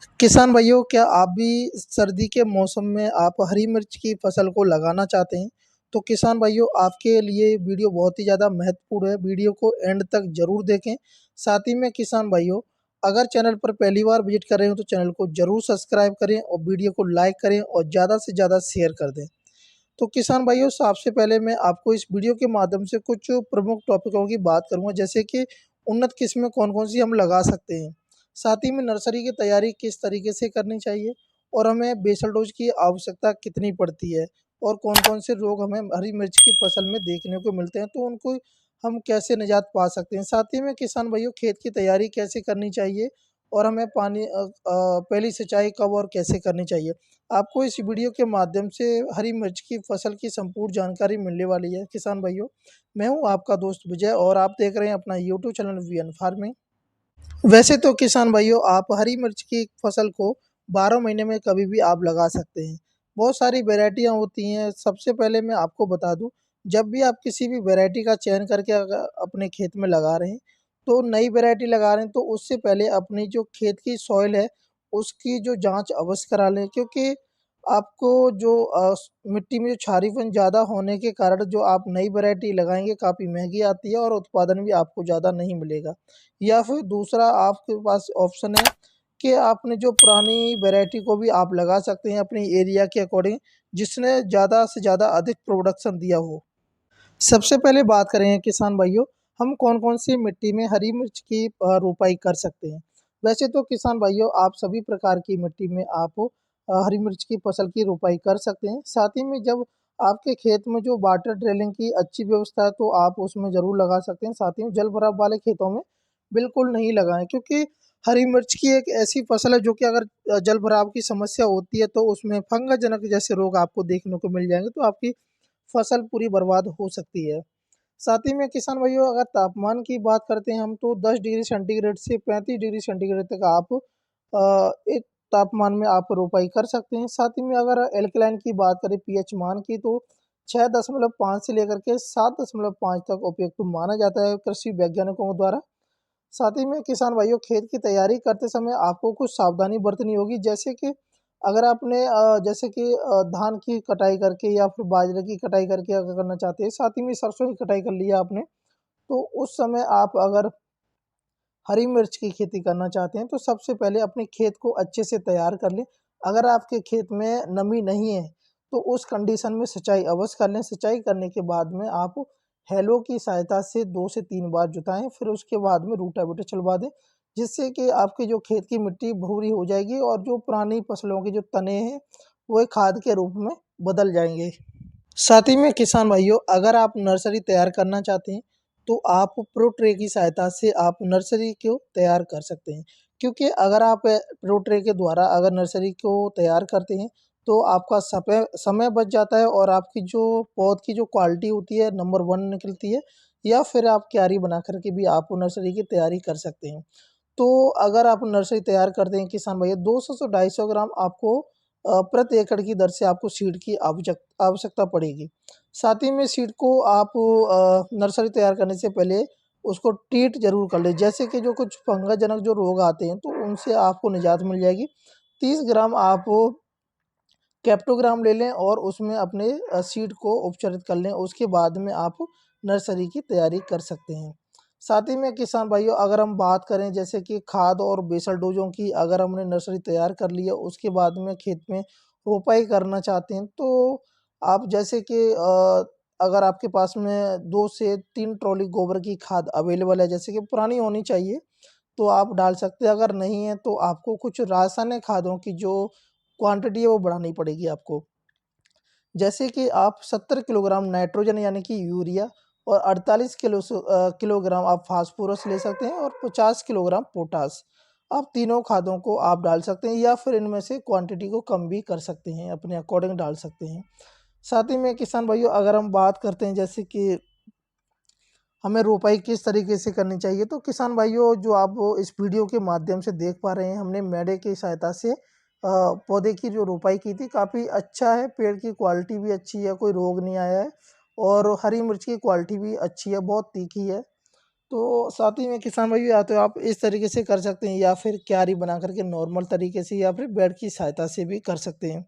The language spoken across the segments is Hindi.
किसान भाइयों, क्या आप भी सर्दी के मौसम में आप हरी मिर्च की फसल को लगाना चाहते हैं? तो किसान भाइयों, आपके लिए वीडियो बहुत ही ज़्यादा महत्वपूर्ण है, वीडियो को एंड तक ज़रूर देखें। साथ ही में किसान भाइयों, अगर चैनल पर पहली बार विज़िट कर रहे हो तो चैनल को ज़रूर सब्सक्राइब करें और वीडियो को लाइक करें और ज़्यादा से ज़्यादा शेयर कर दें। तो किसान भाइयों, सबसे पहले मैं आपको इस वीडियो के माध्यम से कुछ प्रमुख टॉपिकों की बात करूंगा, जैसे कि उन्नत किस्में कौन-कौन सी हम लगा सकते हैं। साथ ही में नर्सरी की तैयारी किस तरीके से करनी चाहिए और हमें बेसल डोज की आवश्यकता कितनी पड़ती है और कौन-कौन से रोग हमें हरी मिर्च की फसल में देखने को मिलते हैं, तो उनको हम कैसे निजात पा सकते हैं। साथ ही में किसान भाइयों, खेत की तैयारी कैसे करनी चाहिए और हमें पहली सिंचाई कब और कैसे करनी चाहिए। आपको इस वीडियो के माध्यम से हरी मिर्च की फसल की संपूर्ण जानकारी मिलने वाली है। किसान भाइयों, मैं हूं आपका दोस्त विजय और आप देख रहे हैं अपना यूट्यूब चैनल वीएन फार्मिंग। वैसे तो किसान भाइयों, आप हरी मिर्च की फसल को 12 महीने में कभी भी आप लगा सकते हैं। बहुत सारी वैरायटियां होती हैं। सबसे पहले मैं आपको बता दूं, जब भी आप किसी भी वैरायटी का चयन करके अगर अपने खेत में लगा रहे हैं, तो नई वैरायटी लगा रहे हैं तो उससे पहले अपनी जो खेत की सॉइल है उसकी जो जांच अवश्य करा लें, क्योंकि आपको जो मिट्टी में जो क्षारीपन ज़्यादा होने के कारण जो आप नई वैरायटी लगाएंगे काफ़ी महंगी आती है और उत्पादन भी आपको ज़्यादा नहीं मिलेगा। या फिर दूसरा आपके पास ऑप्शन है कि आपने जो पुरानी वैरायटी को भी आप लगा सकते हैं अपनी एरिया के अकॉर्डिंग, जिसने ज़्यादा से ज़्यादा अधिक प्रोडक्शन दिया हो। सबसे पहले बात करें किसान भाइयों, हम कौन-कौन सी मिट्टी में हरी मिर्च की रोपाई कर सकते हैं। वैसे तो किसान भाइयों, आप सभी प्रकार की मिट्टी में आप हरी मिर्च की फसल की रोपाई कर सकते हैं। साथ ही में जब आपके खेत में जो वाटर ड्रिलिंग की अच्छी व्यवस्था है तो आप उसमें ज़रूर लगा सकते हैं। साथ ही में जल भराव वाले खेतों में बिल्कुल नहीं लगाएँ, क्योंकि हरी मिर्च की एक ऐसी फसल है जो कि अगर जल भराव की समस्या होती है तो उसमें फंगस जनक जैसे रोग आपको देखने को मिल जाएँगे, तो आपकी फसल पूरी बर्बाद हो सकती है। साथ ही में किसान भाइयों, अगर तापमान की बात करते हैं हम, तो 10 डिग्री सेंटीग्रेड से 35 डिग्री सेंटीग्रेड तक आप एक तापमान में आप रोपाई कर सकते हैं। साथ ही में अगर एल्कलाइन की बात करें पीएच मान की, तो 6.5 से लेकर के 7.5 तक उपयुक्त माना जाता है कृषि वैज्ञानिकों द्वारा। साथ ही में किसान भाइयों, खेत की तैयारी करते समय आपको कुछ सावधानी बरतनी होगी, जैसे कि अगर आपने जैसे कि धान की कटाई करके या फिर बाजरे की कटाई करके अगर करना चाहते हैं, साथ ही में सरसों की कटाई कर लिया आपने, तो उस समय आप अगर हरी मिर्च की खेती करना चाहते हैं तो सबसे पहले अपने खेत को अच्छे से तैयार कर लें। अगर आपके खेत में नमी नहीं है तो उस कंडीशन में सिंचाई अवश्य कर लें। सिंचाई करने के बाद में आप हैलो की सहायता से 2 से 3 बार जुताएं, फिर उसके बाद में रूटावेटर चलवा दें, जिससे कि आपकी जो खेत की मिट्टी भूरी हो जाएगी और जो पुरानी फसलों के जो तने हैं वो एक खाद के रूप में बदल जाएंगे। साथ ही में किसान भाइयों, अगर आप नर्सरी तैयार करना चाहते हैं तो आप प्रो ट्रे की सहायता से आप नर्सरी को तैयार कर सकते हैं, क्योंकि अगर आप प्रो ट्रे के द्वारा अगर नर्सरी को तैयार करते हैं तो आपका समय समय बच जाता है और आपकी जो पौध की जो क्वालिटी होती है नंबर 1 निकलती है। या फिर आप क्यारी बना करके भी आप नर्सरी की तैयारी कर सकते हैं। तो अगर आप नर्सरी तैयार करते हैं किसान भैया, 200 से 250 ग्राम आपको प्रति एकड़ की दर से आपको सीड की आवश्यकता पड़ेगी। साथ ही में सीड को आप नर्सरी तैयार करने से पहले उसको ट्रीट ज़रूर कर लें, जैसे कि जो कुछ फंगसजनक जो रोग आते हैं तो उनसे आपको निजात मिल जाएगी। 30 ग्राम आप कैप्टोग्राम ले लें और उसमें अपने सीड को उपचारित कर लें। उसके बाद में आप नर्सरी की तैयारी कर सकते हैं। साथ ही में किसान भाइयों, अगर हम बात करें जैसे कि खाद और बेसल डोजों की, अगर हमने नर्सरी तैयार कर ली है उसके बाद में खेत में रोपाई करना चाहते हैं तो आप जैसे कि अगर आपके पास में 2 से 3 ट्रॉली गोबर की खाद अवेलेबल है, जैसे कि पुरानी होनी चाहिए, तो आप डाल सकते हैं। अगर नहीं है तो आपको कुछ रासायनिक खादों की जो क्वांटिटी है वो बढ़ानी पड़ेगी आपको। जैसे कि आप 70 किलोग्राम नाइट्रोजन यानी कि यूरिया और 48 किलोग्राम आप फास्फोरस ले सकते हैं और 50 किलोग्राम पोटास। आप तीनों खादों को आप डाल सकते हैं या फिर इनमें से क्वांटिटी को कम भी कर सकते हैं, अपने अकॉर्डिंग डाल सकते हैं। साथ ही में किसान भाइयों, अगर हम बात करते हैं जैसे कि हमें रोपाई किस तरीके से करनी चाहिए, तो किसान भाइयों, जो आप इस वीडियो के माध्यम से देख पा रहे हैं, हमने मैडे की सहायता से पौधे की जो रोपाई की थी। काफ़ी अच्छा है, पेड़ की क्वालिटी भी अच्छी है, कोई रोग नहीं आया है और हरी मिर्च की क्वालिटी भी अच्छी है, बहुत तीखी है। तो साथ ही में किसान भाइयों या तो आप इस तरीके से कर सकते हैं या फिर क्यारी बना करके नॉर्मल तरीके से या फिर बेड की सहायता से भी कर सकते हैं।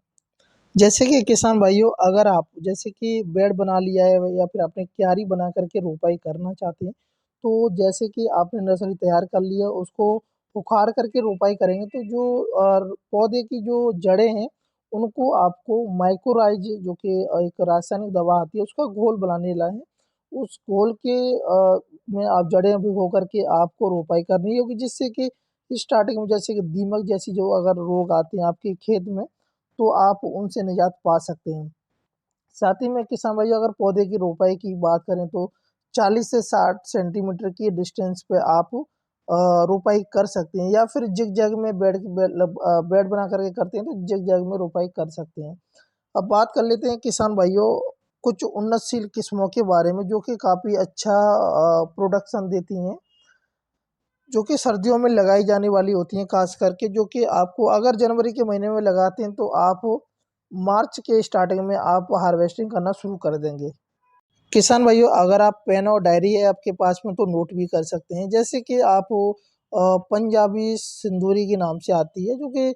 जैसे कि किसान भाइयों अगर आप जैसे कि बेड बना लिया है या फिर आपने क्यारी बना करके रोपाई करना चाहते हैं, तो जैसे कि आपने नर्सरी तैयार कर लिया उसको उखाड़ करके रोपाई करेंगे तो जो पौधे की जो जड़ें हैं उनको आपको माइक्रोराइज जो कि एक रासायनिक दवा आती है उसका घोल बनाने ला है। उस घोल के में आप जड़ें भिगो करके आपको रोपाई करनी होगी जिससे कि स्टार्टिंग में जैसे कि दीमक जैसी जो अगर रोग आते हैं आपके खेत में तो आप उनसे निजात पा सकते हैं। साथ ही में किसान भाइयों अगर पौधे की रोपाई की बात करें तो 40 से 60 सेंटीमीटर की डिस्टेंस पे आप रोपाई कर सकते हैं या फिर जिग-जैग में बेड बना करके करते हैं तो जिग-जैग में रोपाई कर सकते हैं। अब बात कर लेते हैं किसान भाइयों कुछ उन्नतशील किस्मों के बारे में जो कि काफ़ी अच्छा प्रोडक्शन देती हैं। जो कि सर्दियों में लगाई जाने वाली होती हैं खास करके जो कि आपको अगर जनवरी के महीने में लगाते हैं तो आप मार्च के स्टार्टिंग में आप हार्वेस्टिंग करना शुरू कर देंगे। किसान भाइयों अगर आप पेन और डायरी है आपके पास में तो नोट भी कर सकते हैं जैसे कि आप पंजाबी सिंदूरी के नाम से आती है जो कि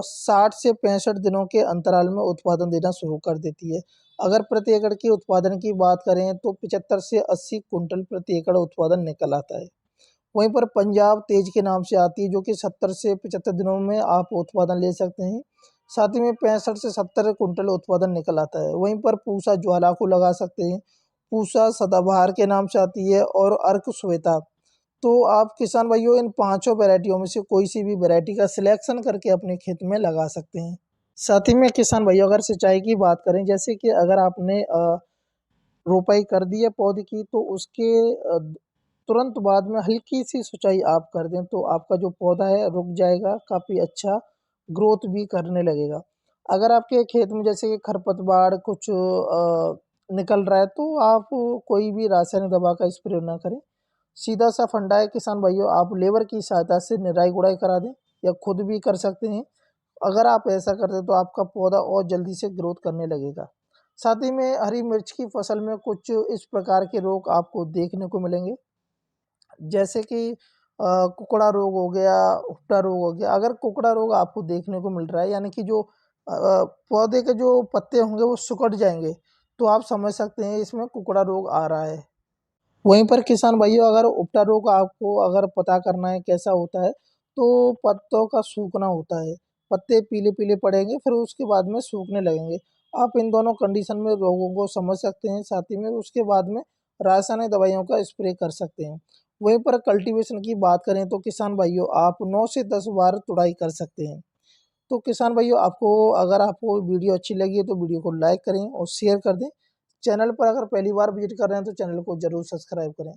60 से 65 दिनों के अंतराल में उत्पादन देना शुरू कर देती है। अगर प्रति एकड़ की उत्पादन की बात करें तो 75 से 80 कुंटल प्रति एकड़ उत्पादन निकल आता है। वहीं पर पंजाब तेज के नाम से आती है जो कि 70 से 75 दिनों में आप उत्पादन ले सकते हैं। साथ ही में 65 से 70 कुंटल उत्पादन निकल आता है। वहीं पर पूसा ज्वाला को लगा सकते हैं। पूसा सदाबहार के नाम से आती है और अर्क श्वेता। तो आप किसान भाइयों इन पांचों वैरायटियों में से कोई सी भी वैरायटी का सिलेक्शन करके अपने खेत में लगा सकते हैं। साथ ही में किसान भाइयों अगर सिंचाई की बात करें जैसे कि अगर आपने रोपाई कर दी है पौधे की तो उसके तुरंत बाद में हल्की सी सिंचाई आप कर दें तो आपका जो पौधा है रुक जाएगा काफ़ी अच्छा ग्रोथ भी करने लगेगा। अगर आपके खेत में जैसे कि खरपतवार कुछ निकल रहा है तो आप कोई भी रासायनिक दवा का स्प्रे ना करें। सीधा सा फंडा है किसान भाइयों आप लेबर की सहायता से निराई गुड़ाई करा दें या खुद भी कर सकते हैं। अगर आप ऐसा करते हैं तो आपका पौधा और जल्दी से ग्रोथ करने लगेगा। साथ ही में हरी मिर्च की फसल में कुछ इस प्रकार के रोग आपको देखने को मिलेंगे जैसे कि कुकड़ा रोग हो गया, हुप्टा रोग हो गया। अगर कुकड़ा रोग आपको देखने को मिल रहा है यानी कि जो पौधे के जो पत्ते होंगे वो सिकुड़ जाएँगे, तो आप समझ सकते हैं इसमें कुकड़ा रोग आ रहा है। वहीं पर किसान भाइयों अगर उपटा रोग आपको अगर पता करना है कैसा होता है, तो पत्तों का सूखना होता है। पत्ते पीले-पीले पड़ेंगे फिर उसके बाद में सूखने लगेंगे। आप इन दोनों कंडीशन में रोगों को समझ सकते हैं, साथ ही में उसके बाद में रासायनिक दवाइयों का स्प्रे कर सकते हैं। वहीं पर कल्टीवेशन की बात करें तो किसान भाइयों आप 9 से 10 बार तुड़ाई कर सकते हैं। तो किसान भाइयों अगर आपको वीडियो अच्छी लगी है तो वीडियो को लाइक करें और शेयर कर दें। चैनल पर अगर पहली बार विजिट कर रहे हैं तो चैनल को ज़रूर सब्सक्राइब करें।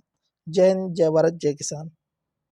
जय हिंद, जय भारत, जय किसान।